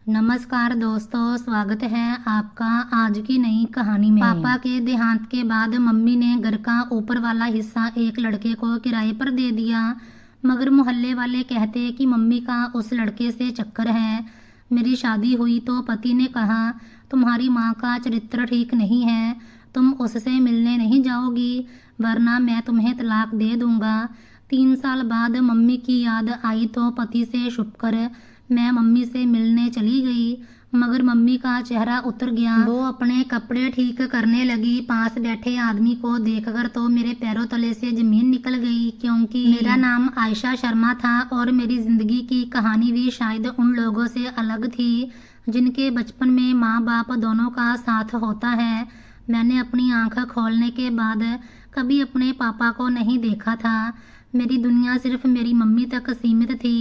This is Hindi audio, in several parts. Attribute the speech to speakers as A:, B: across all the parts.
A: नमस्कार दोस्तों, स्वागत है आपका आज की नई कहानी में। पापा के देहांत के बाद मम्मी ने घर का ऊपर वाला हिस्सा एक लड़के को किराए पर दे दिया, मगर मोहल्ले वाले कहते कि मम्मी का उस लड़के से चक्कर है। मेरी शादी हुई तो पति ने कहा, तुम्हारी माँ का चरित्र ठीक नहीं है, तुम उससे मिलने नहीं जाओगी वरना मैं तुम्हें तलाक दे दूंगा। 3 साल बाद मम्मी की याद आई तो पति से छुपकर मैं मम्मी से मिलने चली गई, मगर मम्मी का चेहरा उतर गया। वो अपने कपड़े ठीक करने लगी। पास बैठे आदमी को देखकर तो मेरे पैरों तले से जमीन निकल गई, क्योंकि मेरा नाम आयशा शर्मा था और मेरी जिंदगी की कहानी भी शायद उन लोगों से अलग थी जिनके बचपन में माँ बाप दोनों का साथ होता है। मैंने अपनी आंख खोलने के बाद कभी अपने पापा को नहीं देखा था। मेरी दुनिया सिर्फ मेरी मम्मी तक सीमित थी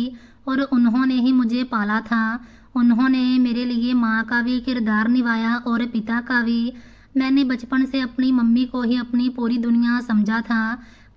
A: और उन्होंने ही मुझे पाला था। उन्होंने मेरे लिए माँ का भी किरदार निभाया और पिता का भी। मैंने बचपन से अपनी मम्मी को ही अपनी पूरी दुनिया समझा था,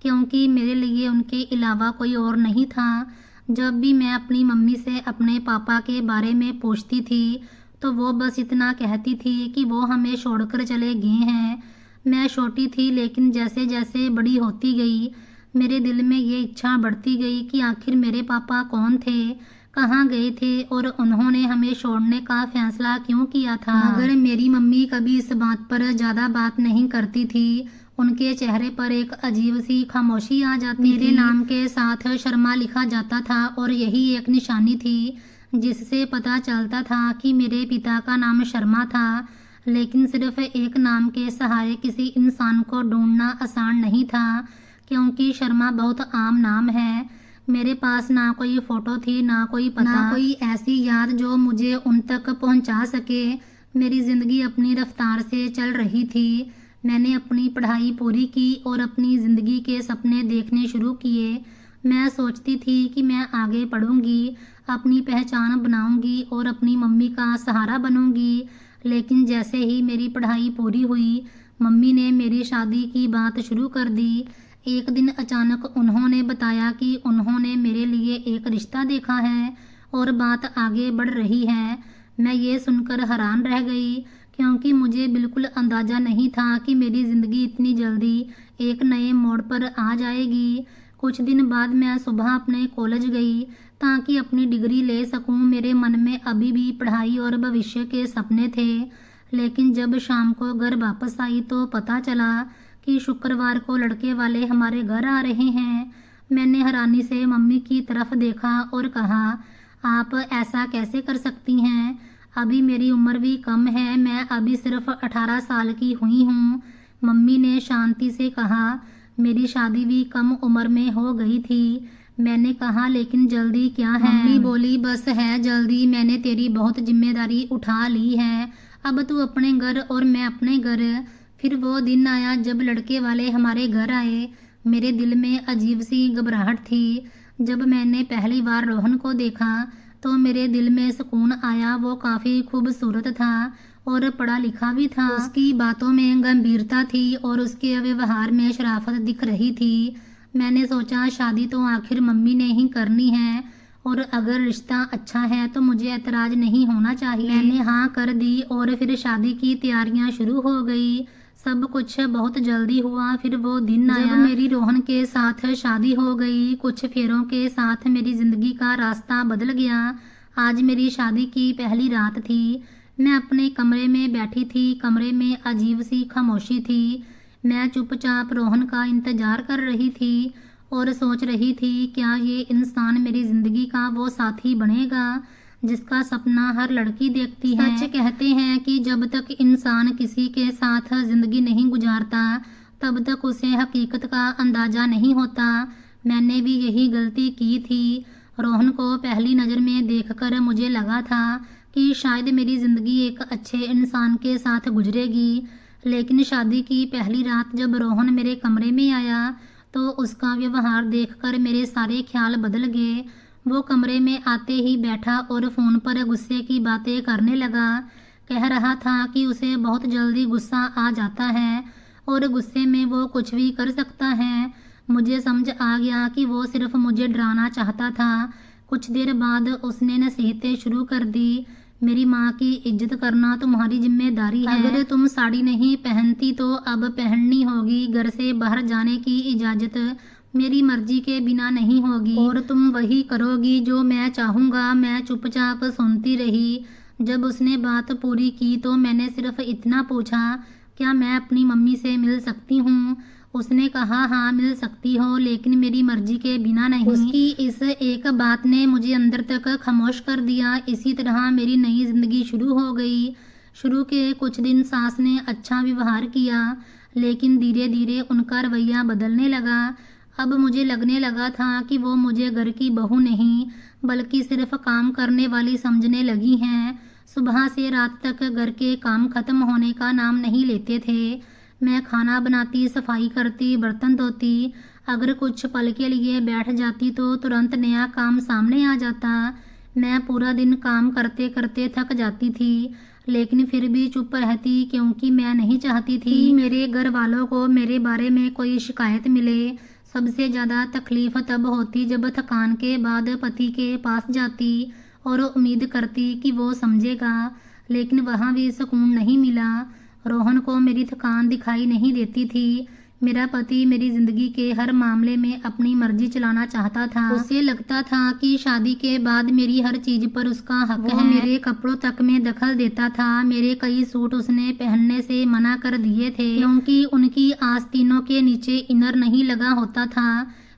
A: क्योंकि मेरे लिए उनके अलावा कोई और नहीं था। जब भी मैं अपनी मम्मी से अपने पापा के बारे में पूछती थी तो वो बस इतना कहती थी कि वो हमें छोड़कर चले गए हैं। मैं छोटी थी, लेकिन जैसे जैसे बड़ी होती गई मेरे दिल में ये इच्छा बढ़ती गई कि आखिर मेरे पापा कौन थे, कहाँ गए थे और उन्होंने हमें छोड़ने का फैसला क्यों किया था। मगर मेरी मम्मी कभी इस बात पर ज़्यादा बात नहीं करती थी। उनके चेहरे पर एक अजीब सी खामोशी आ जाती थी। मेरे नाम के साथ शर्मा लिखा जाता था और यही एक निशानी थी जिससे पता चलता था कि मेरे पिता का नाम शर्मा था। लेकिन सिर्फ एक नाम के सहारे किसी इंसान को ढूंढना आसान नहीं था, क्योंकि शर्मा बहुत आम नाम है। मेरे पास ना कोई फोटो थी, ना कोई पता, ना कोई ऐसी याद जो मुझे उन तक पहुंचा सके। मेरी ज़िंदगी अपनी रफ्तार से चल रही थी। मैंने अपनी पढ़ाई पूरी की और अपनी ज़िंदगी के सपने देखने शुरू किए। मैं सोचती थी कि मैं आगे पढ़ूंगी, अपनी पहचान बनाऊंगी और अपनी मम्मी का सहारा बनूंगी। लेकिन जैसे ही मेरी पढ़ाई पूरी हुई, मम्मी ने मेरी शादी की बात शुरू कर दी। एक दिन अचानक उन्होंने बताया कि उन्होंने मेरे लिए एक रिश्ता देखा है और बात आगे बढ़ रही है। मैं ये सुनकर हैरान रह गई, क्योंकि मुझे बिल्कुल अंदाज़ा नहीं था कि मेरी ज़िंदगी इतनी जल्दी एक नए मोड़ पर आ जाएगी। कुछ दिन बाद मैं सुबह अपने कॉलेज गई ताकि अपनी डिग्री ले सकूं। मेरे मन में अभी भी पढ़ाई और भविष्य के सपने थे। लेकिन जब शाम को घर वापस आई तो पता चला कि शुक्रवार को लड़के वाले हमारे घर आ रहे हैं। मैंने हैरानी से मम्मी की तरफ देखा और कहा, आप ऐसा कैसे कर सकती हैं? अभी मेरी उम्र भी कम है, मैं अभी सिर्फ 18 साल की हुई हूँ। मम्मी ने शांति से कहा, मेरी शादी भी कम उम्र में हो गई थी। मैंने कहा, लेकिन जल्दी क्या है? मम्मी बोली, बस है जल्दी, मैंने तेरी बहुत जिम्मेदारी उठा ली है। अब तू अपने घर और मैं अपने घर। फिर वो दिन आया जब लड़के वाले हमारे घर आए। मेरे दिल में अजीब सी घबराहट थी। जब मैंने पहली बार रोहन को देखा तो मेरे दिल में सुकून आया। वो काफ़ी खूबसूरत था और पढ़ा लिखा भी था। उसकी बातों में गंभीरता थी और उसके व्यवहार में शराफत दिख रही थी। मैंने सोचा, शादी तो आखिर मम्मी ने ही करनी है और अगर रिश्ता अच्छा है तो मुझे एतराज़ नहीं होना चाहिए। मैंने हाँ कर दी और फिर शादी की तैयारियां शुरू हो गई। सब कुछ बहुत जल्दी हुआ। फिर वो दिन आया जब मेरी रोहन के साथ शादी हो गई। कुछ फेरों के साथ मेरी ज़िंदगी का रास्ता बदल गया। आज मेरी शादी की पहली रात थी। मैं अपने कमरे में बैठी थी। कमरे में अजीब सी खामोशी थी। मैं चुपचाप रोहन का इंतज़ार कर रही थी और सोच रही थी, क्या ये इंसान मेरी ज़िंदगी का वो साथी बनेगा जिसका सपना हर लड़की देखती है। सच कहते हैं कि जब तक इंसान किसी के साथ ज़िंदगी नहीं गुजारता तब तक उसे हकीकत का अंदाज़ा नहीं होता। मैंने भी यही गलती की थी। रोहन को पहली नज़र में देखकर मुझे लगा था कि शायद मेरी ज़िंदगी एक अच्छे इंसान के साथ गुजरेगी। लेकिन शादी की पहली रात जब रोहन मेरे कमरे में आया तो उसका व्यवहार देखकर मेरे सारे ख्याल बदल गए। वो कमरे में आते ही बैठा और फ़ोन पर गुस्से की बातें करने लगा। कह रहा था कि उसे बहुत जल्दी गुस्सा आ जाता है और गुस्से में वो कुछ भी कर सकता है। मुझे समझ आ गया कि वो सिर्फ मुझे डराना चाहता था। कुछ देर बाद उसने नसीहतें शुरू कर दी मेरी माँ की इज्जत करना तुम्हारी जिम्मेदारी है। अगर तुम साड़ी नहीं पहनती तो अब पहननी होगी। घर से बाहर जाने की इजाज़त मेरी मर्जी के बिना नहीं होगी और तुम वही करोगी जो मैं चाहूँगा। मैं चुपचाप सुनती रही। जब उसने बात पूरी की तो मैंने सिर्फ इतना पूछा, क्या मैं अपनी मम्मी से मिल सकती हूँ? उसने कहा, हाँ मिल सकती हो, लेकिन मेरी मर्जी के बिना नहीं। उसकी इस एक बात ने मुझे अंदर तक खामोश कर दिया। इसी तरह मेरी नई जिंदगी शुरू हो गई। शुरू के कुछ दिन सास ने अच्छा व्यवहार किया, लेकिन धीरे धीरे उनका रवैया बदलने लगा। अब मुझे लगने लगा था कि वो मुझे घर की बहू नहीं बल्कि सिर्फ काम करने वाली समझने लगी हैं। सुबह से रात तक घर के काम खत्म होने का नाम नहीं लेते थे। मैं खाना बनाती, सफाई करती, बर्तन धोती। अगर कुछ पल के लिए बैठ जाती तो तुरंत नया काम सामने आ जाता। मैं पूरा दिन काम करते करते थक जाती थी, लेकिन फिर भी चुप रहती क्योंकि मैं नहीं चाहती थी कि मेरे घर वालों को मेरे बारे में कोई शिकायत मिले। सबसे ज़्यादा तकलीफ तब होती जब थकान के बाद पति के पास जाती और उम्मीद करती कि वो समझेगा, लेकिन वहाँ भी सुकून नहीं मिला। रोहन को मेरी थकान दिखाई नहीं देती थी। मेरा पति मेरी जिंदगी के हर मामले में अपनी मर्जी चलाना चाहता था। उसे लगता था कि शादी के बाद मेरी हर चीज पर उसका हक है। मेरे कपड़ों तक में दखल देता था। मेरे कई सूट उसने पहनने से मना कर दिए थे क्योंकि उनकी आस्तीनों के नीचे इनर नहीं लगा होता था।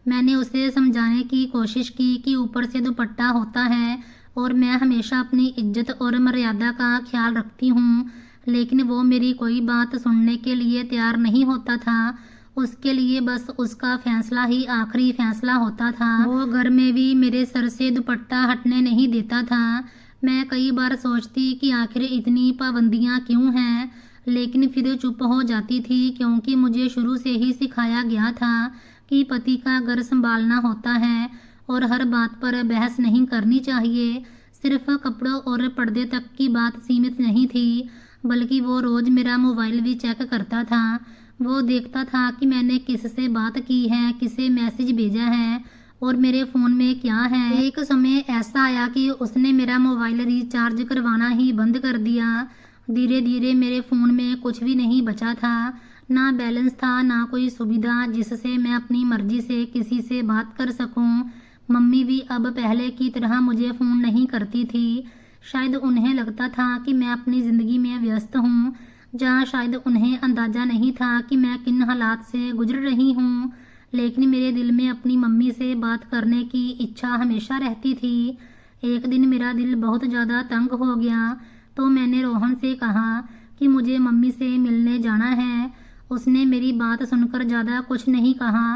A: मैंने उसे समझाने की कोशिश की कि ऊपर से दुपट्टा होता है और मैं हमेशा अपनी इज्जत और मर्यादा का ख्याल रखती हूँ, लेकिन वो मेरी कोई बात सुनने के लिए तैयार नहीं होता था। उसके लिए बस उसका फैसला ही आखिरी फैसला होता था। वो घर में भी मेरे सर से दुपट्टा हटने नहीं देता था। मैं कई बार सोचती कि आखिर इतनी पाबंदियां क्यों हैं, लेकिन फिर चुप हो जाती थी क्योंकि मुझे शुरू से ही सिखाया गया था कि पति का घर संभालना होता है और हर बात पर बहस नहीं करनी चाहिए। सिर्फ कपड़ों और पर्दे तक की बात सीमित नहीं थी, बल्कि वो रोज़ मेरा मोबाइल भी चेक करता था। वो देखता था कि मैंने किससे बात की है, किसे मैसेज भेजा है और मेरे फ़ोन में क्या है। एक समय ऐसा आया कि उसने मेरा मोबाइल रिचार्ज करवाना ही बंद कर दिया। धीरे धीरे मेरे फ़ोन में कुछ भी नहीं बचा था, ना बैलेंस था, ना कोई सुविधा जिससे मैं अपनी मर्जी से किसी से बात कर सकूं। मम्मी भी अब पहले की तरह मुझे फ़ोन नहीं करती थी। शायद उन्हें लगता था कि मैं अपनी ज़िंदगी में व्यस्त हूँ, जहाँ शायद उन्हें अंदाज़ा नहीं था कि मैं किन हालात से गुजर रही हूँ। लेकिन मेरे दिल में अपनी मम्मी से बात करने की इच्छा हमेशा रहती थी। एक दिन मेरा दिल बहुत ज़्यादा तंग हो गया तो मैंने रोहन से कहा कि मुझे मम्मी से मिलने जाना है। उसने मेरी बात सुनकर ज़्यादा कुछ नहीं कहा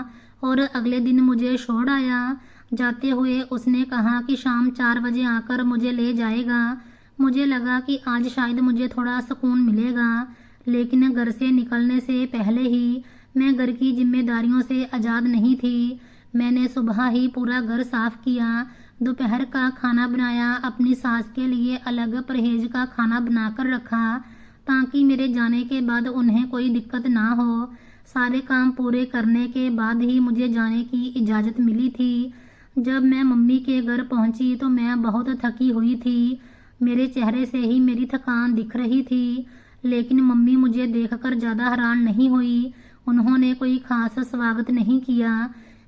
A: और अगले दिन मुझे छोड़ आया। जाते हुए उसने कहा कि शाम 4 बजे आकर मुझे ले जाएगा। मुझे लगा कि आज शायद मुझे थोड़ा सुकून मिलेगा, लेकिन घर से निकलने से पहले ही मैं घर की जिम्मेदारियों से आज़ाद नहीं थी। मैंने सुबह ही पूरा घर साफ किया, दोपहर का खाना बनाया, अपनी सास के लिए अलग परहेज का खाना बनाकर रखा ताकि मेरे जाने के बाद उन्हें कोई दिक्कत ना हो। सारे काम पूरे करने के बाद ही मुझे जाने की इजाज़त मिली थी। जब मैं मम्मी के घर पहुंची तो मैं बहुत थकी हुई थी। मेरे चेहरे से ही मेरी थकान दिख रही थी, लेकिन मम्मी मुझे देखकर ज़्यादा हैरान नहीं हुई। उन्होंने कोई खास स्वागत नहीं किया,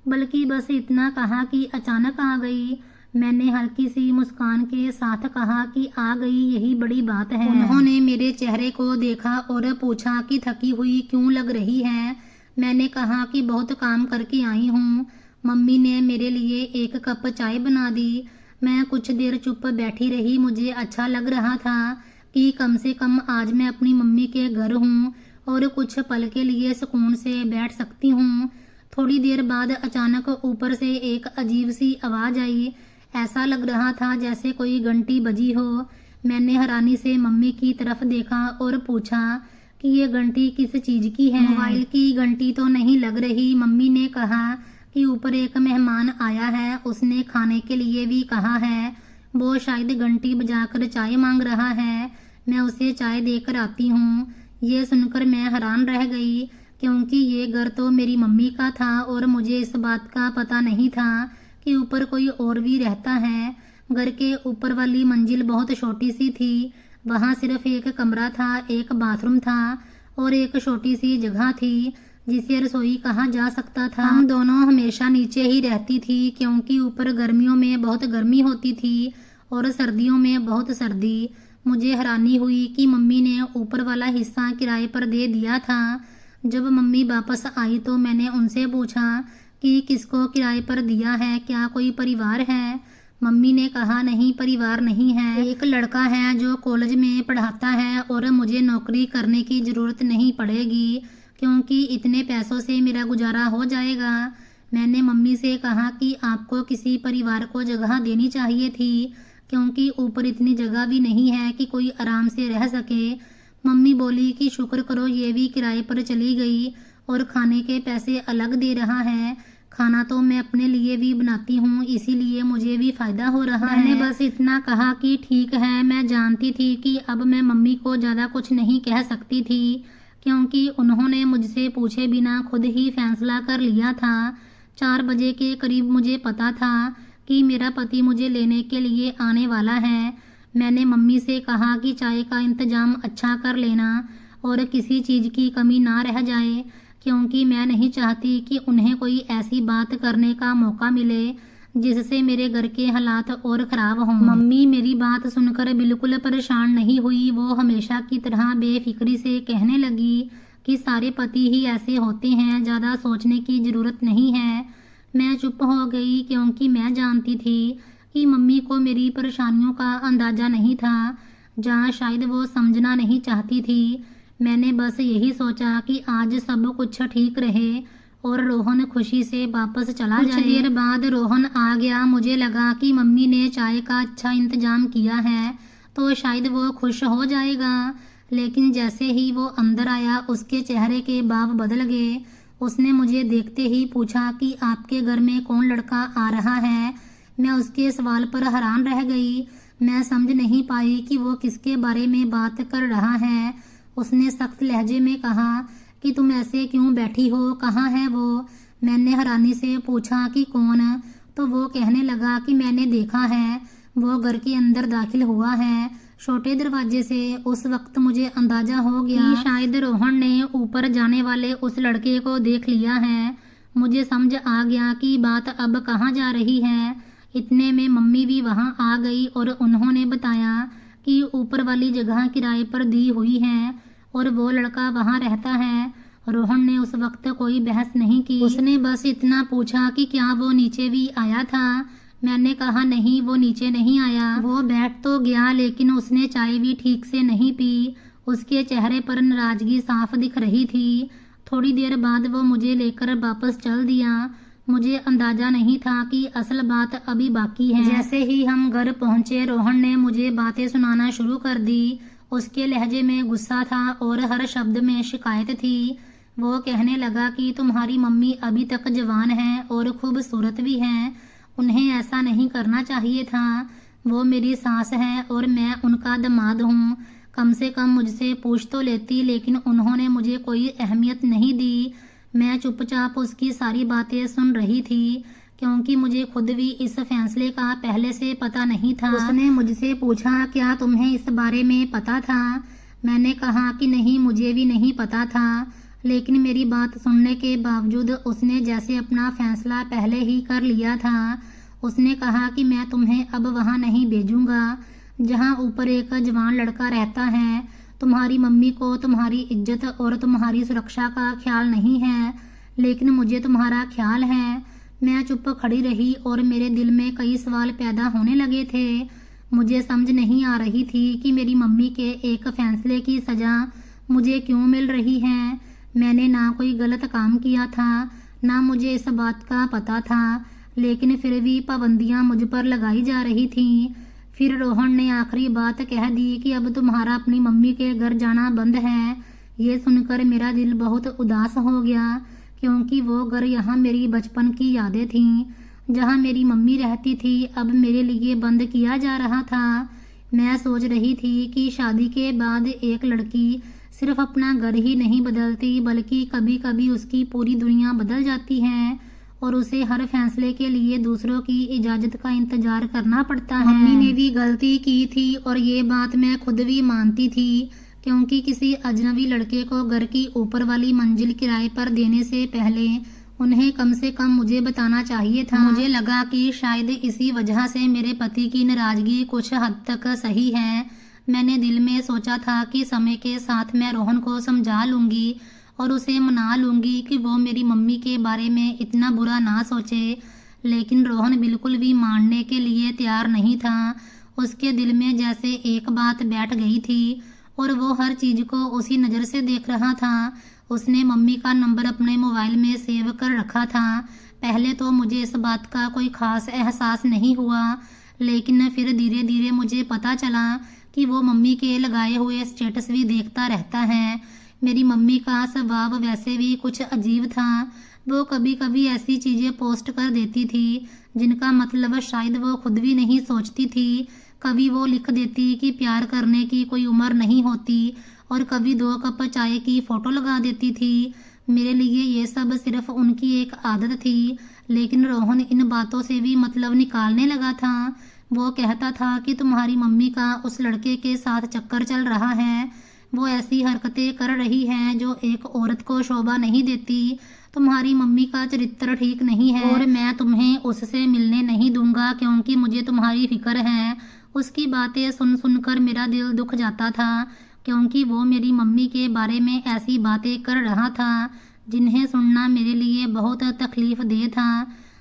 A: बल्कि बस इतना कहा कि अचानक आ गई। मैंने हल्की सी मुस्कान के साथ कहा कि आ गई, यही बड़ी बात है। उन्होंने मेरे चेहरे को देखा और पूछा कि थकी हुई क्यों लग रही है। मैंने कहा कि बहुत काम करके आई हूँ। मम्मी ने मेरे लिए एक कप चाय बना दी। मैं कुछ देर चुप बैठी रही। मुझे अच्छा लग रहा था कि कम से कम आज मैं अपनी मम्मी के घर हूँ और कुछ पल के लिए सुकून से बैठ सकती हूँ। थोड़ी देर बाद अचानक ऊपर से एक अजीब सी आवाज़ आई। ऐसा लग रहा था जैसे कोई घंटी बजी हो। मैंने हैरानी से मम्मी की तरफ देखा और पूछा कि ये घंटी किस चीज़ की है। मोबाइल की घंटी तो नहीं लग रही। मम्मी ने कहा कि ऊपर एक मेहमान आया है, उसने खाने के लिए भी कहा है। वो शायद घंटी बजाकर चाय मांग रहा है। मैं उसे चाय देकर आती हूँ। ये सुनकर मैं हैरान रह गई क्योंकि ये घर तो मेरी मम्मी का था और मुझे इस बात का पता नहीं था कि ऊपर कोई और भी रहता है। घर के ऊपर वाली मंजिल बहुत छोटी सी थी। वहाँ सिर्फ एक कमरा था, एक बाथरूम था और एक छोटी सी जगह थी जिसे रसोई कहा जा सकता था। हम दोनों हमेशा नीचे ही रहती थी क्योंकि ऊपर गर्मियों में बहुत गर्मी होती थी और सर्दियों में बहुत सर्दी। मुझे हैरानी हुई कि मम्मी ने ऊपर वाला हिस्सा किराए पर दे दिया था। जब मम्मी वापस आई तो मैंने उनसे पूछा कि किसको किराए पर दिया है, क्या कोई परिवार है? मम्मी ने कहा नहीं, परिवार नहीं है, एक लड़का है जो कॉलेज में पढ़ाता है और मुझे नौकरी करने की ज़रूरत नहीं पड़ेगी क्योंकि इतने पैसों से मेरा गुजारा हो जाएगा। मैंने मम्मी से कहा कि आपको किसी परिवार को जगह देनी चाहिए थी क्योंकि ऊपर इतनी जगह भी नहीं है कि कोई आराम से रह सके। मम्मी बोली कि शुक्र करो ये भी किराए पर चली गई और खाने के पैसे अलग दे रहा है। खाना तो मैं अपने लिए भी बनाती हूँ, इसीलिए मुझे भी फ़ायदा हो रहा है। मैंने बस इतना कहा कि ठीक है। मैं जानती थी कि अब मैं मम्मी को ज़्यादा कुछ नहीं कह सकती थी क्योंकि उन्होंने मुझसे पूछे बिना खुद ही फैसला कर लिया था। 4 बजे के करीब मुझे पता था कि मेरा पति मुझे लेने के लिए आने वाला है। मैंने मम्मी से कहा कि चाय का इंतज़ाम अच्छा कर लेना और किसी चीज़ की कमी ना रह जाए क्योंकि मैं नहीं चाहती कि उन्हें कोई ऐसी बात करने का मौका मिले जिससे मेरे घर के हालात और ख़राब हों। मम्मी मेरी बात सुनकर बिल्कुल परेशान नहीं हुई। वो हमेशा की तरह बेफिक्री से कहने लगी कि सारे पति ही ऐसे होते हैं, ज़्यादा सोचने की ज़रूरत नहीं है। मैं चुप हो गई क्योंकि मैं जानती थी कि मम्मी को मेरी परेशानियों का अंदाज़ा नहीं था, जहाँ शायद वो समझना नहीं चाहती थी। मैंने बस यही सोचा कि आज सब कुछ ठीक रहे और रोहन खुशी से वापस चला जाए। कुछ देर बाद रोहन आ गया। मुझे लगा कि मम्मी ने चाय का अच्छा इंतजाम किया है तो शायद वो खुश हो जाएगा, लेकिन जैसे ही वो अंदर आया उसके चेहरे के भाव बदल गए। उसने मुझे देखते ही पूछा कि आपके घर में कौन लड़का आ रहा है? मैं उसके सवाल पर हैरान रह गई। मैं समझ नहीं पाई कि वो किसके बारे में बात कर रहा है। उसने सख्त लहजे में कहा कि तुम ऐसे क्यों बैठी हो, कहाँ है वो? मैंने हैरानी से पूछा कि कौन? तो वो कहने लगा कि मैंने देखा है, वो घर के अंदर दाखिल हुआ है छोटे दरवाजे से। उस वक्त मुझे अंदाजा हो गया कि शायद रोहन ने ऊपर जाने वाले उस लड़के को देख लिया है। मुझे समझ आ गया कि बात अब कहाँ जा रही है। इतने में मम्मी भी वहाँ आ गई और उन्होंने बताया कि ऊपर वाली जगह किराए पर दी हुई है और वो लड़का वहाँ रहता है। रोहन ने उस वक्त कोई बहस नहीं की। उसने बस इतना पूछा कि क्या वो नीचे भी आया था? मैंने कहा नहीं, वो नीचे नहीं आया। वो बैठ तो गया लेकिन उसने चाय भी ठीक से नहीं पी। उसके चेहरे पर नाराजगी साफ दिख रही थी। थोड़ी देर बाद वो मुझे लेकर वापस चल दिया। मुझे अंदाजा नहीं था कि असल बात अभी बाकी है। जैसे ही हम घर पहुंचे रोहन ने मुझे बातें सुनाना शुरू कर दी। उसके लहजे में गुस्सा था और हर शब्द में शिकायत थी। वो कहने लगा कि तुम्हारी मम्मी अभी तक जवान है और खूबसूरत भी हैं, उन्हें ऐसा नहीं करना चाहिए था। वो मेरी सास है और मैं उनका दामाद हूँ। कम से कम मुझसे पूछ तो लेती, लेकिन उन्होंने मुझे कोई अहमियत नहीं दी। मैं चुपचाप उसकी सारी बातें सुन रही थी क्योंकि मुझे खुद भी इस फैसले का पहले से पता नहीं था। उसने मुझसे पूछा क्या तुम्हें इस बारे में पता था? मैंने कहा कि नहीं, मुझे भी नहीं पता था, लेकिन मेरी बात सुनने के बावजूद उसने जैसे अपना फैसला पहले ही कर लिया था। उसने कहा कि मैं तुम्हें अब वहाँ नहीं भेजूंगा जहाँ ऊपर एक जवान लड़का रहता है। तुम्हारी मम्मी को तुम्हारी इज्जत और तुम्हारी सुरक्षा का ख्याल नहीं है, लेकिन मुझे तुम्हारा ख्याल है। मैं चुप खड़ी रही और मेरे दिल में कई सवाल पैदा होने लगे थे। मुझे समझ नहीं आ रही थी कि मेरी मम्मी के एक फैसले की सज़ा मुझे क्यों मिल रही है। मैंने ना कोई गलत काम किया था, ना मुझे इस बात का पता था, लेकिन फिर भी पाबंदियां मुझ पर लगाई जा रही थीं। फिर रोहन ने आखिरी बात कह दी कि अब तुम्हारा अपनी मम्मी के घर जाना बंद है। ये सुनकर मेरा दिल बहुत उदास हो गया क्योंकि वो घर यहाँ मेरी बचपन की यादें थीं, जहाँ मेरी मम्मी रहती थी, अब मेरे लिए बंद किया जा रहा था। मैं सोच रही थी कि शादी के बाद एक लड़की सिर्फ अपना घर ही नहीं बदलती, बल्कि कभी कभी उसकी पूरी दुनिया बदल जाती है और उसे हर फैसले के लिए दूसरों की इजाज़त का इंतजार करना पड़ता है। मम्मी ने भी गलती की थी और ये बात मैं खुद भी मानती थी, क्योंकि किसी अजनबी लड़के को घर की ऊपर वाली मंजिल किराए पर देने से पहले उन्हें कम से कम मुझे बताना चाहिए था। मुझे लगा कि शायद इसी वजह से मेरे पति की नाराज़गी कुछ हद तक सही है। मैंने दिल में सोचा था कि समय के साथ मैं रोहन को समझा लूँगी और उसे मना लूँगी कि वो मेरी मम्मी के बारे में इतना बुरा ना सोचे, लेकिन रोहन बिल्कुल भी मानने के लिए तैयार नहीं था। उसके दिल में जैसे एक बात बैठ गई थी और वो हर चीज़ को उसी नज़र से देख रहा था। उसने मम्मी का नंबर अपने मोबाइल में सेव कर रखा था। पहले तो मुझे इस बात का कोई ख़ास एहसास नहीं हुआ, लेकिन फिर धीरे धीरे मुझे पता चला कि वो मम्मी के लगाए हुए स्टेटस भी देखता रहता है। मेरी मम्मी का स्वभाव वैसे भी कुछ अजीब था। वो कभी कभी ऐसी चीज़ें पोस्ट कर देती थी जिनका मतलब शायद वो खुद भी नहीं सोचती थी। कभी वो लिख देती कि प्यार करने की कोई उम्र नहीं होती, और कभी 2 कप चाय की फ़ोटो लगा देती थी। मेरे लिए ये सब सिर्फ उनकी एक आदत थी, लेकिन रोहन इन बातों से भी मतलब निकालने लगा था। वो कहता था कि तुम्हारी मम्मी का उस लड़के के साथ चक्कर चल रहा है, वो ऐसी हरकतें कर रही हैं जो एक औरत को शोभा नहीं देती। तुम्हारी मम्मी का चरित्र ठीक नहीं है और मैं तुम्हें उससे मिलने नहीं दूंगा, क्योंकि मुझे तुम्हारी फिक्र है। उसकी बातें सुन सुनकर मेरा दिल दुख जाता था, क्योंकि वो मेरी मम्मी के बारे में ऐसी बातें कर रहा था जिन्हें सुनना मेरे लिए बहुत तकलीफ दे था।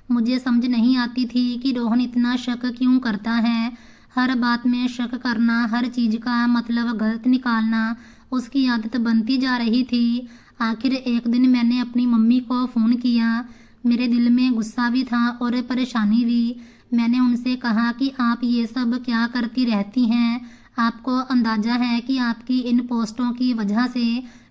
A: मुझे समझ नहीं आती थी कि रोहन इतना शक क्यों करता है। हर बात में शक करना, हर चीज़ का मतलब गलत निकालना उसकी आदत बनती जा रही थी। आखिर एक दिन मैंने अपनी मम्मी को फ़ोन किया। मेरे दिल में गुस्सा भी था और परेशानी भी। मैंने उनसे कहा कि आप ये सब क्या करती रहती हैं? आपको अंदाज़ा है कि आपकी इन पोस्टों की वजह से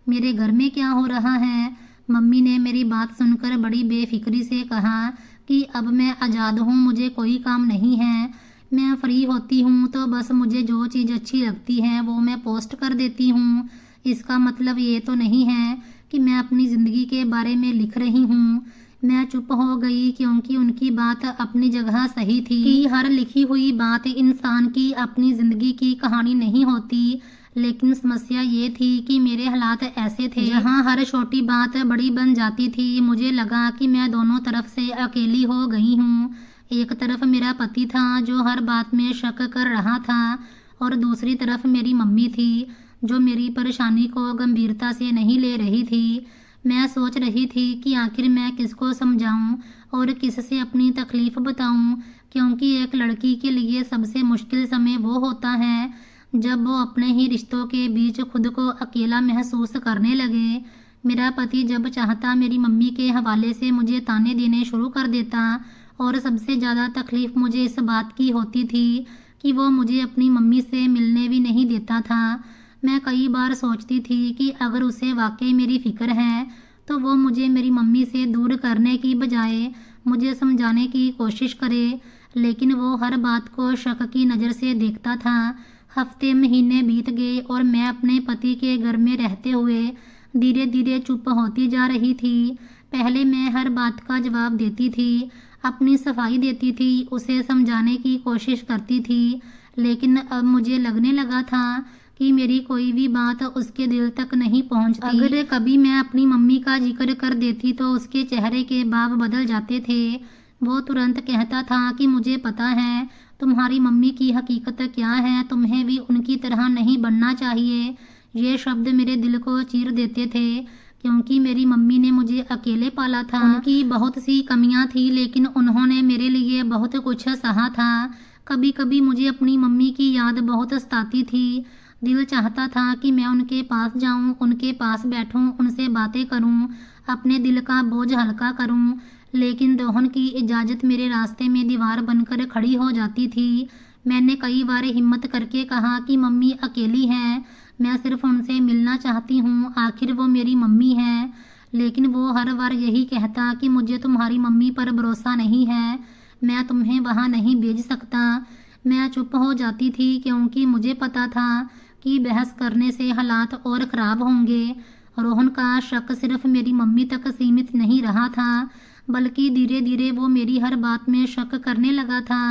A: मेरे घर में क्या हो रहा है? मम्मी ने मेरी बात सुनकर बड़ी बेफिक्री से कहा कि अब मैं आज़ाद हूँ, मुझे कोई काम नहीं है। मैं फ्री होती हूँ तो बस मुझे जो चीज़ अच्छी लगती है वो मैं पोस्ट कर देती हूँ। इसका मतलब ये तो नहीं है कि मैं अपनी ज़िंदगी के बारे में लिख रही हूँ। मैं चुप हो गई, क्योंकि उनकी बात अपनी जगह सही थी कि हर लिखी हुई बात इंसान की अपनी ज़िंदगी की कहानी नहीं होती। लेकिन समस्या ये थी कि मेरे हालात ऐसे थे जहाँ हर छोटी बात बड़ी बन जाती थी। मुझे लगा कि मैं दोनों तरफ से अकेली हो गई हूँ। एक तरफ मेरा पति था जो हर बात में शक कर रहा था, और दूसरी तरफ मेरी मम्मी थी जो मेरी परेशानी को गंभीरता से नहीं ले रही थी। मैं सोच रही थी कि आखिर मैं किसको समझाऊं और किससे अपनी तकलीफ़ बताऊं, क्योंकि एक लड़की के लिए सबसे मुश्किल समय वो होता है जब वो अपने ही रिश्तों के बीच खुद को अकेला महसूस करने लगे। मेरा पति जब चाहता मेरी मम्मी के हवाले से मुझे ताने देने शुरू कर देता, और सबसे ज़्यादा तकलीफ़ मुझे इस बात की होती थी कि वो मुझे अपनी मम्मी से मिलने भी नहीं देता था। मैं कई बार सोचती थी कि अगर उसे वाकई मेरी फ़िक्र है तो वो मुझे मेरी मम्मी से दूर करने की बजाय मुझे समझाने की कोशिश करे, लेकिन वो हर बात को शक की नज़र से देखता था। हफ्ते महीने बीत गए और मैं अपने पति के घर में रहते हुए धीरे धीरे चुप होती जा रही थी। पहले मैं हर बात का जवाब देती थी, अपनी सफाई देती थी, उसे समझाने की कोशिश करती थी, लेकिन अब मुझे लगने लगा था कि मेरी कोई भी बात उसके दिल तक नहीं पहुंचती। अगर कभी मैं अपनी मम्मी का जिक्र कर देती तो उसके चेहरे के भाव बदल जाते थे। वो तुरंत कहता था कि मुझे पता है तुम्हारी मम्मी की हकीकत क्या है, तुम्हें भी उनकी तरह नहीं बनना चाहिए। ये शब्द मेरे दिल को चीर देते थे, क्योंकि मेरी मम्मी ने मुझे अकेले पाला था। उनकी बहुत सी कमियां थी, लेकिन उन्होंने मेरे लिए बहुत कुछ सहा था। कभी कभी मुझे अपनी मम्मी की याद बहुत सताती थी। दिल चाहता था कि मैं उनके पास जाऊं, उनके पास बैठूं, उनसे बातें करूं, अपने दिल का बोझ हल्का करूं, लेकिन रोहन की इजाज़त मेरे रास्ते में दीवार बनकर खड़ी हो जाती थी। मैंने कई बार हिम्मत करके कहा कि मम्मी अकेली हैं, मैं सिर्फ उनसे मिलना चाहती हूँ, आखिर वो मेरी मम्मी है। लेकिन वो हर बार यही कहता कि मुझे तुम्हारी मम्मी पर भरोसा नहीं है, मैं तुम्हें वहाँ नहीं भेज सकता। मैं चुप हो जाती थी, क्योंकि मुझे पता था कि बहस करने से हालात और ख़राब होंगे। रोहन का शक सिर्फ मेरी मम्मी तक सीमित नहीं रहा था, बल्कि धीरे धीरे वो मेरी हर बात में शक करने लगा था।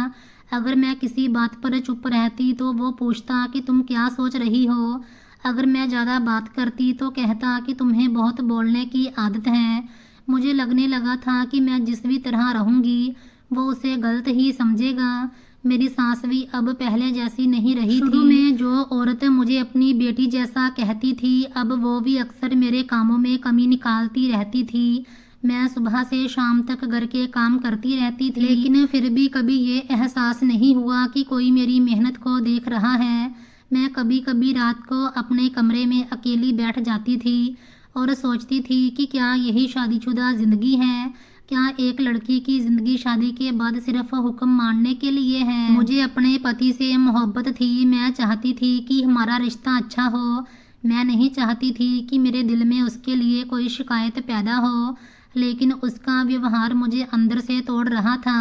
A: अगर मैं किसी बात पर चुप रहती तो वो पूछता कि तुम क्या सोच रही हो। अगर मैं ज़्यादा बात करती तो कहता कि तुम्हें बहुत बोलने की आदत है। मुझे लगने लगा था कि मैं जिस भी तरह रहूँगी वो उसे गलत ही समझेगा। मेरी सास भी अब पहले जैसी नहीं रही थी। शुरू में जो औरत मुझे अपनी बेटी जैसा कहती थी, अब वो भी अक्सर मेरे कामों में कमी निकालती रहती थी। मैं सुबह से शाम तक घर के काम करती रहती थी, लेकिन फिर भी कभी ये एहसास नहीं हुआ कि कोई मेरी मेहनत को देख रहा है। मैं कभी कभी रात को अपने कमरे में अकेली बैठ जाती थी और सोचती थी कि क्या यही शादीशुदा ज़िंदगी है। क्या एक लड़की की ज़िंदगी शादी के बाद सिर्फ हुक्म मानने के लिए है। मुझे अपने पति से मोहब्बत थी। मैं चाहती थी कि हमारा रिश्ता अच्छा हो। मैं नहीं चाहती थी कि मेरे दिल में उसके लिए कोई शिकायत पैदा हो, लेकिन उसका व्यवहार मुझे अंदर से तोड़ रहा था।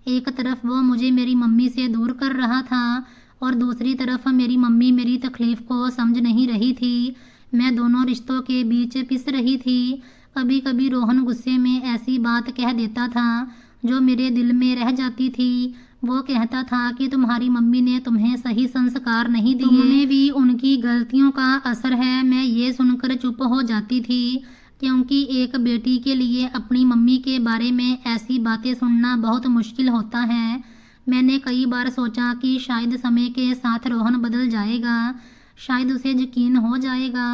A: एक तरफ वो मुझे मेरी मम्मी से दूर कर रहा था और दूसरी तरफ मेरी मम्मी मेरी तकलीफ़ को समझ नहीं रही थी। मैं दोनों रिश्तों के बीच पिस रही थी। कभी कभी रोहन गुस्से में ऐसी बात कह देता था जो मेरे दिल में रह जाती थी। वो कहता था कि तुम्हारी मम्मी ने तुम्हें सही संस्कार नहीं दिए, तुमने भी उनकी गलतियों का असर है। मैं ये सुनकर चुप हो जाती थी, क्योंकि एक बेटी के लिए अपनी मम्मी के बारे में ऐसी बातें सुनना बहुत मुश्किल होता है। मैंने कई बार सोचा कि शायद समय के साथ रोहन बदल जाएगा। शायद उसे यकीन हो जाएगा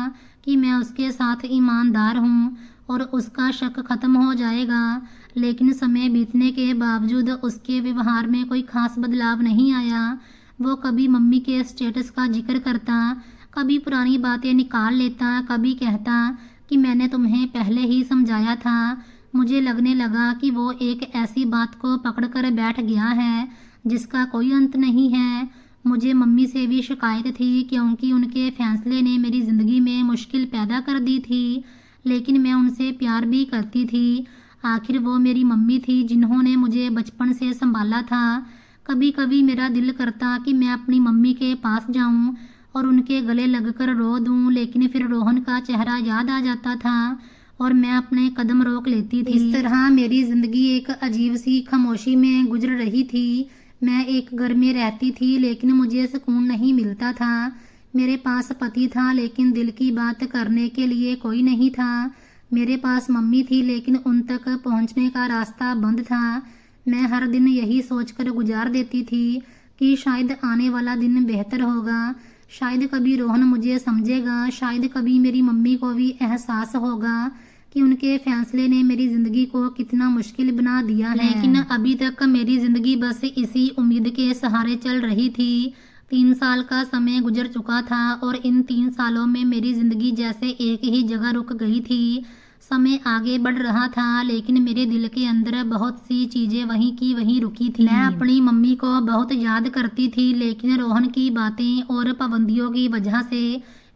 A: कि मैं उसके साथ ईमानदार हूँ और उसका शक खत्म हो जाएगा। लेकिन समय बीतने के बावजूद उसके व्यवहार में कोई खास बदलाव नहीं आया। वो कभी मम्मी के स्टेटस का जिक्र करता, कभी पुरानी बातें निकाल लेता, कभी कहता कि मैंने तुम्हें पहले ही समझाया था। मुझे लगने लगा कि वो एक ऐसी बात को पकड़कर बैठ गया है जिसका कोई अंत नहीं है। मुझे मम्मी से भी शिकायत थी, क्योंकि उनके फैसले ने मेरी ज़िंदगी में मुश्किल पैदा कर दी थी, लेकिन मैं उनसे प्यार भी करती थी। आखिर वो मेरी मम्मी थी जिन्होंने मुझे बचपन से संभाला था। कभी कभी मेरा दिल करता कि मैं अपनी मम्मी के पास जाऊं और उनके गले लगकर रो दूं, लेकिन फिर रोहन का चेहरा याद आ जाता था और मैं अपने कदम रोक लेती थी। इस तरह मेरी ज़िंदगी एक अजीब सी खामोशी में गुजर रही थी। मैं एक घर में रहती थी, लेकिन मुझे सुकून नहीं मिलता था। मेरे पास पति था, लेकिन दिल की बात करने के लिए कोई नहीं था। मेरे पास मम्मी थी, लेकिन उन तक पहुंचने का रास्ता बंद था। मैं हर दिन यही सोचकर गुजार देती थी कि शायद आने वाला दिन बेहतर होगा। शायद कभी रोहन मुझे समझेगा। शायद कभी मेरी मम्मी को भी एहसास होगा कि उनके फैसले ने मेरी ज़िंदगी को कितना मुश्किल बना दिया है। लेकिन अभी तक मेरी ज़िंदगी बस इसी उम्मीद के सहारे चल रही थी। 3 साल का समय गुजर चुका था और इन 3 सालों में मेरी ज़िंदगी जैसे एक ही जगह रुक गई थी। समय आगे बढ़ रहा था, लेकिन मेरे दिल के अंदर बहुत सी चीज़ें वहीं की वहीं रुकी थी। मैं अपनी मम्मी को बहुत याद करती थी, लेकिन रोहन की बातें और पाबंदियों की वजह से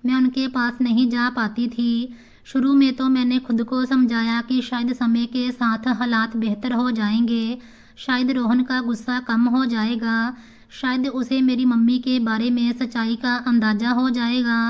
A: मैं उनके पास नहीं जा पाती थी। शुरू में तो मैंने खुद को समझाया कि शायद समय के साथ हालात बेहतर हो जाएंगे, शायद रोहन का गुस्सा कम हो जाएगा, शायद उसे मेरी मम्मी के बारे में सच्चाई का अंदाज़ा हो जाएगा।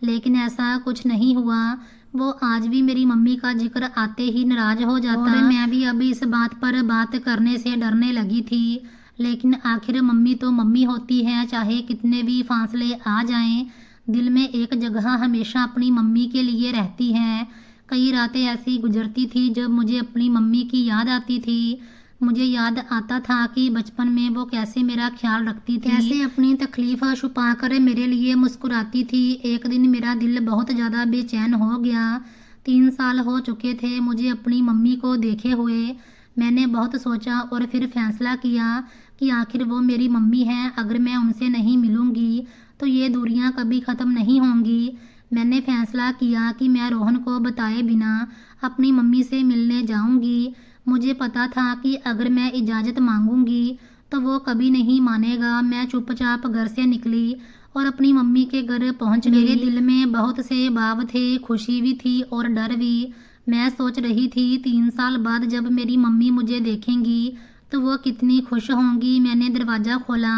A: लेकिन ऐसा कुछ नहीं हुआ। वो आज भी मेरी मम्मी का जिक्र आते ही नाराज हो जाता और मैं भी अब इस बात पर बात करने से डरने लगी थी। लेकिन आखिर मम्मी तो मम्मी होती है, चाहे कितने भी फासले आ जाएं, दिल में एक जगह हमेशा अपनी मम्मी के लिए रहती है। कई रातें ऐसी गुजरती थी जब मुझे अपनी मम्मी की याद आती थी। मुझे याद आता था कि बचपन में वो कैसे मेरा ख्याल रखती थी, कैसे अपनी तकलीफ़ छुपाकर मेरे लिए मुस्कुराती थी। एक दिन मेरा दिल बहुत ज़्यादा बेचैन हो गया। 3 साल हो चुके थे मुझे अपनी मम्मी को देखे हुए। मैंने बहुत सोचा और फिर फैसला किया कि आखिर वो मेरी मम्मी हैं। अगर मैं उनसे नहीं मिलूँगी तो ये दूरियां कभी ख़त्म नहीं होंगी। मैंने फैसला किया कि मैं रोहन को बताए बिना अपनी मम्मी से मिलने जाऊंगी। मुझे पता था कि अगर मैं इजाज़त मांगूंगी तो वो कभी नहीं मानेगा। मैं चुपचाप घर से निकली और अपनी मम्मी के घर पहुंच गई। मेरे दिल में बहुत से भाव थे, खुशी भी थी और डर भी। मैं सोच रही थी 3 साल बाद जब मेरी मम्मी मुझे देखेंगी तो वो कितनी खुश होंगी। मैंने दरवाज़ा खोला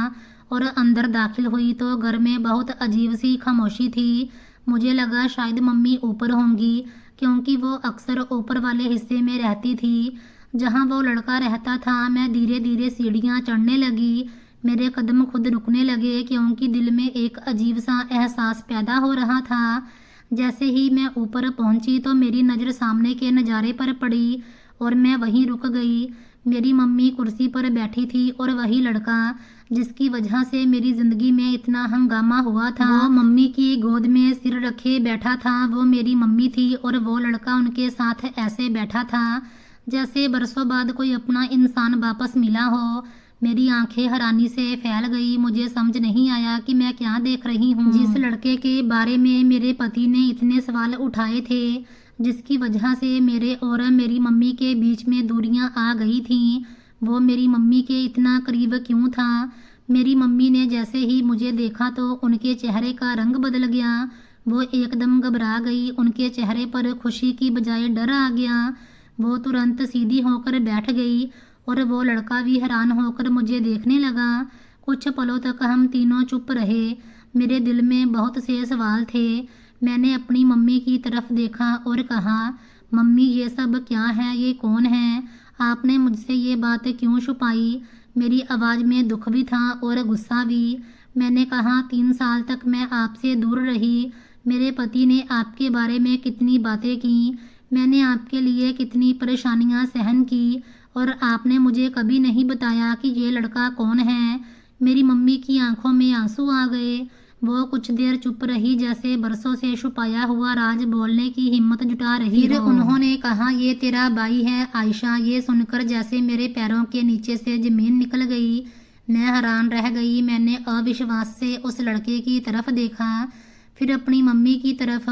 A: और अंदर दाखिल हुई तो घर में बहुत अजीब सी खामोशी थी। मुझे लगा शायद मम्मी ऊपर होंगी, क्योंकि वो अक्सर ऊपर वाले हिस्से में रहती थी जहाँ वो लड़का रहता था। मैं धीरे धीरे सीढ़ियाँ चढ़ने लगी। मेरे कदम खुद रुकने लगे क्योंकि दिल में एक अजीब सा एहसास पैदा हो रहा था। जैसे ही मैं ऊपर पहुंची तो मेरी नज़र सामने के नज़ारे पर पड़ी और मैं वहीं रुक गई। मेरी मम्मी कुर्सी पर बैठी थी और वही लड़का जिसकी वजह से मेरी ज़िंदगी में इतना हंगामा हुआ था, वो मम्मी की गोद में सिर रखे बैठा था। वो मेरी मम्मी थी और वो लड़का उनके साथ ऐसे बैठा था जैसे बरसों बाद कोई अपना इंसान वापस मिला हो। मेरी आंखें हैरानी से फैल गई। मुझे समझ नहीं आया कि मैं क्या देख रही हूँ। जिस लड़के के बारे में मेरे पति ने इतने सवाल उठाए थे, जिसकी वजह से मेरे और मेरी मम्मी के बीच में दूरियां आ गई थीं, वो मेरी मम्मी के इतना करीब क्यों था। मेरी मम्मी ने जैसे ही मुझे देखा तो उनके चेहरे का रंग बदल गया। वो एकदम घबरा गई। उनके चेहरे पर खुशी की बजाय डर आ गया। वो तुरंत सीधी होकर बैठ गई और वो लड़का भी हैरान होकर मुझे देखने लगा। कुछ पलों तक हम तीनों चुप रहे। मेरे दिल में बहुत से सवाल थे। मैंने अपनी मम्मी की तरफ देखा और कहा, मम्मी ये सब क्या है, ये कौन है, आपने मुझसे ये बात क्यों छुपाई। मेरी आवाज़ में दुख भी था और गुस्सा भी। मैंने कहा, 3 साल तक मैं आपसे दूर रही। मेरे पति ने आपके बारे में कितनी बातें की, मैंने आपके लिए कितनी परेशानियां सहन की और आपने मुझे कभी नहीं बताया कि ये लड़का कौन है। मेरी मम्मी की आंखों में आंसू आ गए। वो कुछ देर चुप रही, जैसे बरसों से छुपाया हुआ राज बोलने की हिम्मत जुटा रही। फिर उन्होंने कहा, ये तेरा भाई है आयशा। ये सुनकर जैसे मेरे पैरों के नीचे से जमीन निकल गई। मैं हैरान रह गई। मैंने अविश्वास से उस लड़के की तरफ देखा, फिर अपनी मम्मी की तरफ।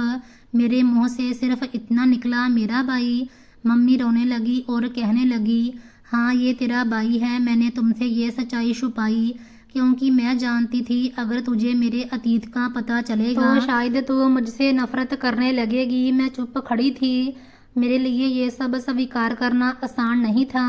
A: मेरे मुंह से सिर्फ इतना निकला, मेरा भाई। मम्मी रोने लगी और कहने लगी, हाँ ये तेरा भाई है। मैंने तुमसे ये सच्चाई छुपाई क्योंकि मैं जानती थी अगर तुझे मेरे अतीत का पता चलेगा तो शायद तू मुझसे नफरत करने लगेगी। मैं चुप खड़ी थी। मेरे लिए ये सब स्वीकार करना आसान नहीं था।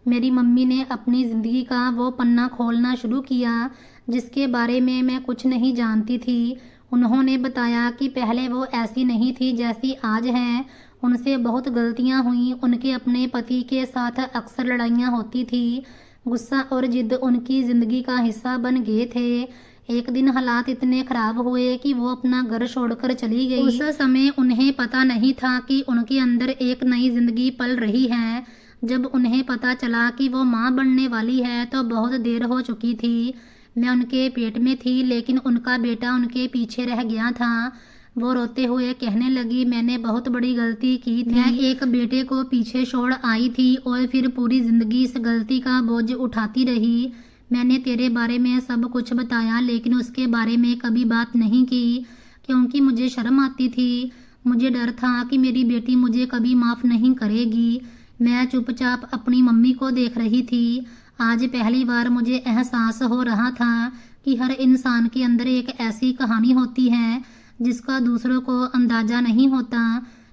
A: मेरी मम्मी ने अपनी ज़िंदगी का वो पन्ना खोलना शुरू किया जिसके बारे में मैं कुछ नहीं जानती थी। उन्होंने बताया कि पहले वो ऐसी नहीं थी जैसी आज है। उनसे बहुत गलतियां हुई। उनके अपने पति के साथ अक्सर लड़ाइयाँ होती थी। गुस्सा और जिद उनकी ज़िंदगी का हिस्सा बन गए थे। एक दिन हालात इतने खराब हुए कि वो अपना घर छोड़कर चली गई। उस समय उन्हें पता नहीं था कि उनके अंदर एक नई ज़िंदगी पल रही है। जब उन्हें पता चला कि वो माँ बनने वाली है तो बहुत देर हो चुकी थी। मैं उनके पेट में थी लेकिन उनका बेटा उनके पीछे रह गया था। वो रोते हुए कहने लगी, मैंने बहुत बड़ी गलती की थी। मैं एक बेटे को पीछे छोड़ आई थी और फिर पूरी ज़िंदगी इस गलती का बोझ उठाती रही। मैंने तेरे बारे में सब कुछ बताया लेकिन उसके बारे में कभी बात नहीं की क्योंकि मुझे शर्म आती थी। मुझे डर था कि मेरी बेटी मुझे कभी माफ़ नहीं करेगी। मैं चुपचाप अपनी मम्मी को देख रही थी। आज पहली बार मुझे एहसास हो रहा था कि हर इंसान के अंदर एक ऐसी कहानी होती है जिसका दूसरों को अंदाज़ा नहीं होता।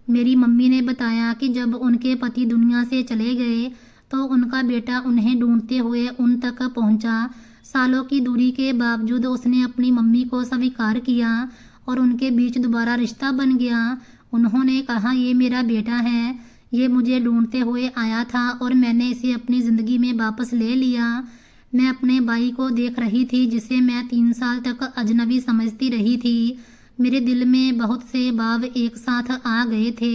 A: मेरी मम्मी ने बताया कि जब उनके पति दुनिया से चले गए तो उनका बेटा उन्हें ढूंढते हुए उन तक पहुंचा। सालों की दूरी के बावजूद उसने अपनी मम्मी को स्वीकार किया और उनके बीच दोबारा रिश्ता बन गया। उन्होंने कहा, ये मेरा बेटा है, ये मुझे ढूंढते हुए आया था और मैंने इसे अपनी ज़िंदगी में वापस ले लिया। मैं अपने भाई को देख रही थी जिसे मैं 3 साल तक अजनबी समझती रही थी। मेरे दिल में बहुत से भाव एक साथ आ गए थे।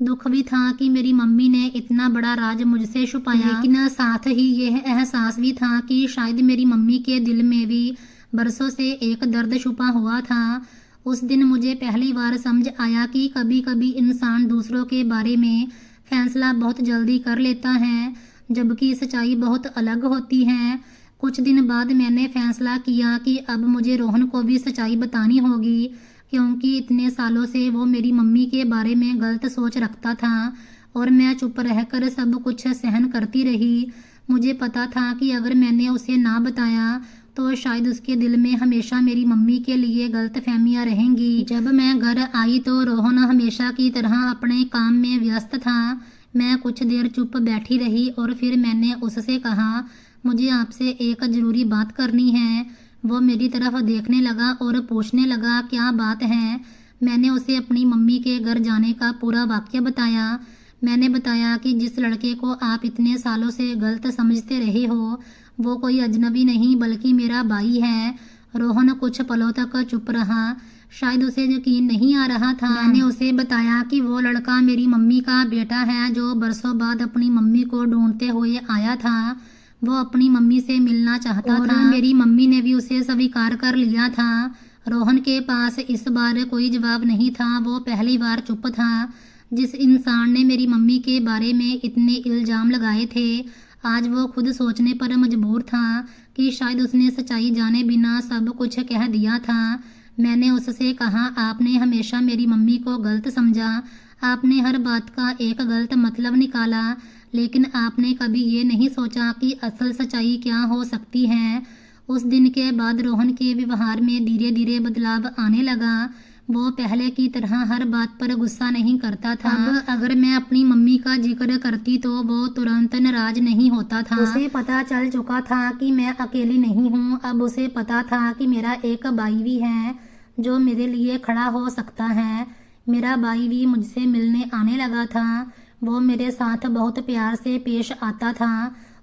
A: दुख भी था कि मेरी मम्मी ने इतना बड़ा राज मुझसे छुपाया, लेकिन साथ ही यह एहसास भी था कि शायद मेरी मम्मी के दिल में भी बरसों से एक दर्द छुपा हुआ था। उस दिन मुझे पहली बार समझ आया कि कभी कभी इंसान दूसरों के बारे में फैसला बहुत जल्दी कर लेता है जबकि सच्चाई बहुत अलग होती है। कुछ दिन बाद मैंने फैसला किया कि अब मुझे रोहन को भी सच्चाई बतानी होगी क्योंकि इतने सालों से वो मेरी मम्मी के बारे में गलत सोच रखता था और मैं चुप रहकर सब कुछ सहन करती रही। मुझे पता था कि अगर मैंने उसे ना बताया तो शायद उसके दिल में हमेशा मेरी मम्मी के लिए गलत फहमियाँ रहेंगी। जब मैं घर आई तो रोहन हमेशा की तरह अपने काम में व्यस्त था। मैं कुछ देर चुप बैठी रही और फिर मैंने उससे कहा, मुझे आपसे एक ज़रूरी बात करनी है। वो मेरी तरफ देखने लगा और पूछने लगा, क्या बात है। मैंने उसे अपनी मम्मी के घर जाने का पूरा वाक़या बताया। मैंने बताया कि जिस लड़के को आप इतने सालों से गलत समझते रहे हो वो कोई अजनबी नहीं बल्कि मेरा भाई है। रोहन कुछ पलों तक चुप रहा, शायद उसे यकीन नहीं आ रहा था। मैंने उसे बताया कि वो लड़का मेरी मम्मी का बेटा है जो बरसों बाद अपनी मम्मी को ढूंढते हुए आया था। वो अपनी मम्मी से मिलना चाहता था। मेरी मम्मी ने भी उसे स्वीकार कर लिया था। रोहन के पास इस बार कोई जवाब नहीं था। वो पहली बार चुप था। जिस इंसान ने मेरी मम्मी के बारे में इतने इल्जाम लगाए थे आज वो खुद सोचने पर मजबूर था कि शायद उसने सच्चाई जाने बिना सब कुछ कह दिया था। मैंने उससे कहा, आपने हमेशा मेरी मम्मी को गलत समझा, आपने हर बात का एक गलत मतलब निकाला, लेकिन आपने कभी ये नहीं सोचा कि असल सच्चाई क्या हो सकती है। उस दिन के बाद रोहन के व्यवहार में धीरे धीरे बदलाव आने लगा। वो पहले की तरह हर बात पर गुस्सा नहीं करता था। अब अगर मैं अपनी मम्मी का जिक्र करती तो वो तुरंत नाराज नहीं होता था। उसे पता चल चुका था कि मैं अकेली नहीं हूँ। अब उसे पता था कि मेरा एक भाई भी है जो मेरे लिए खड़ा हो सकता है। मेरा भाई भी मुझसे मिलने आने लगा था। वो मेरे साथ बहुत प्यार से पेश आता था।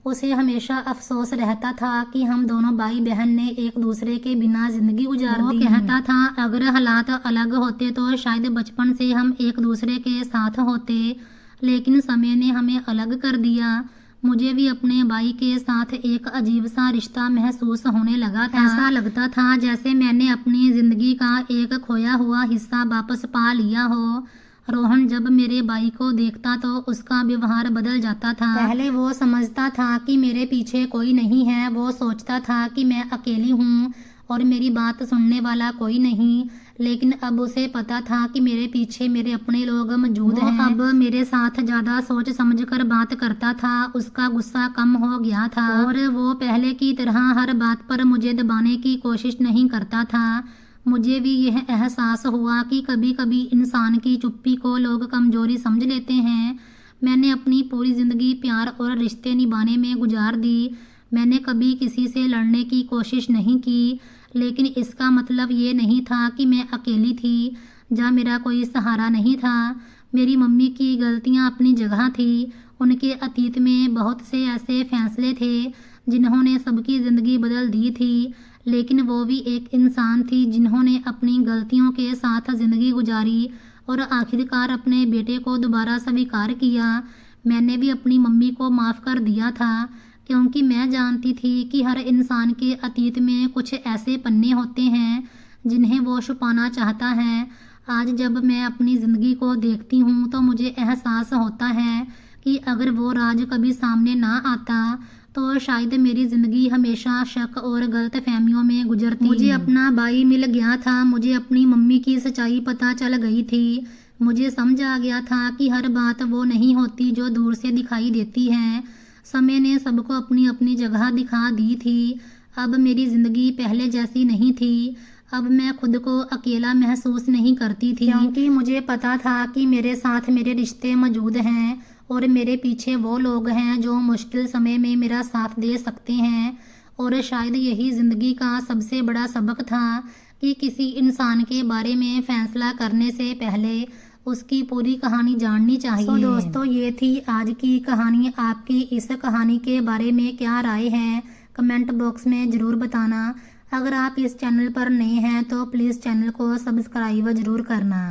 A: उसे हमेशा अफसोस रहता था कि हम दोनों भाई बहन ने एक दूसरे के बिना जिंदगी गुजार दी। वो कहता था अगर हालात अलग होते तो शायद बचपन से हम एक दूसरे के साथ होते, लेकिन समय ने हमें अलग कर दिया। मुझे भी अपने भाई के साथ एक अजीब सा रिश्ता महसूस होने लगा था। ऐसा लगता था जैसे मैंने अपनी जिंदगी का एक खोया हुआ हिस्सा वापस पा लिया हो। रोहन जब मेरे भाई को देखता तो उसका व्यवहार बदल जाता था। पहले वो समझता था कि मेरे पीछे कोई नहीं है। वो सोचता था कि मैं अकेली हूँ और मेरी बात सुनने वाला कोई नहीं, लेकिन अब उसे पता था कि मेरे पीछे मेरे अपने लोग मौजूद हैं। अब मेरे साथ ज्यादा सोच समझकर बात करता था। उसका गुस्सा कम हो गया था और वो पहले की तरह हर बात पर मुझे दबाने की कोशिश नहीं करता था। मुझे भी यह एहसास हुआ कि कभी कभी इंसान की चुप्पी को लोग कमजोरी समझ लेते हैं। मैंने अपनी पूरी जिंदगी प्यार और रिश्ते निभाने में गुजार दी। मैंने कभी किसी से लड़ने की कोशिश नहीं की, लेकिन इसका मतलब ये नहीं था कि मैं अकेली थी या मेरा कोई सहारा नहीं था। मेरी मम्मी की गलतियाँ अपनी जगह थी। उनके अतीत में बहुत से ऐसे फैसले थे जिन्होंने सबकी ज़िंदगी बदल दी थी, लेकिन वो भी एक इंसान थी जिन्होंने अपनी गलतियों के साथ ज़िंदगी गुजारी और आखिरकार अपने बेटे को दोबारा स्वीकार किया। मैंने भी अपनी मम्मी को माफ़ कर दिया था क्योंकि मैं जानती थी कि हर इंसान के अतीत में कुछ ऐसे पन्ने होते हैं जिन्हें वो छुपाना चाहता है। आज जब मैं अपनी ज़िंदगी को देखती हूँ तो मुझे एहसास होता है कि अगर वो राज कभी सामने ना आता तो शायद मेरी ज़िंदगी हमेशा शक और गलत फहमियों में गुजरती। मुझे अपना भाई मिल गया था। मुझे अपनी मम्मी की सच्चाई पता चल गई थी। मुझे समझ आ गया था कि हर बात वो नहीं होती जो दूर से दिखाई देती है। समय ने सबको अपनी अपनी जगह दिखा दी थी। अब मेरी ज़िंदगी पहले जैसी नहीं थी। अब मैं खुद को अकेला महसूस नहीं करती थी क्योंकि मुझे पता था कि मेरे साथ मेरे रिश्ते मौजूद हैं और मेरे पीछे वो लोग हैं जो मुश्किल समय में मेरा साथ दे सकते हैं। और शायद यही ज़िंदगी का सबसे बड़ा सबक था कि किसी इंसान के बारे में फ़ैसला करने से पहले उसकी पूरी कहानी जाननी चाहिए। तो दोस्तों, ये थी आज की कहानी। आपकी इस कहानी के बारे में क्या राय है कमेंट बॉक्स में ज़रूर बताना। अगर आप इस चैनल पर नए हैं तो प्लीज़ चैनल को सब्सक्राइब ज़रूर करना।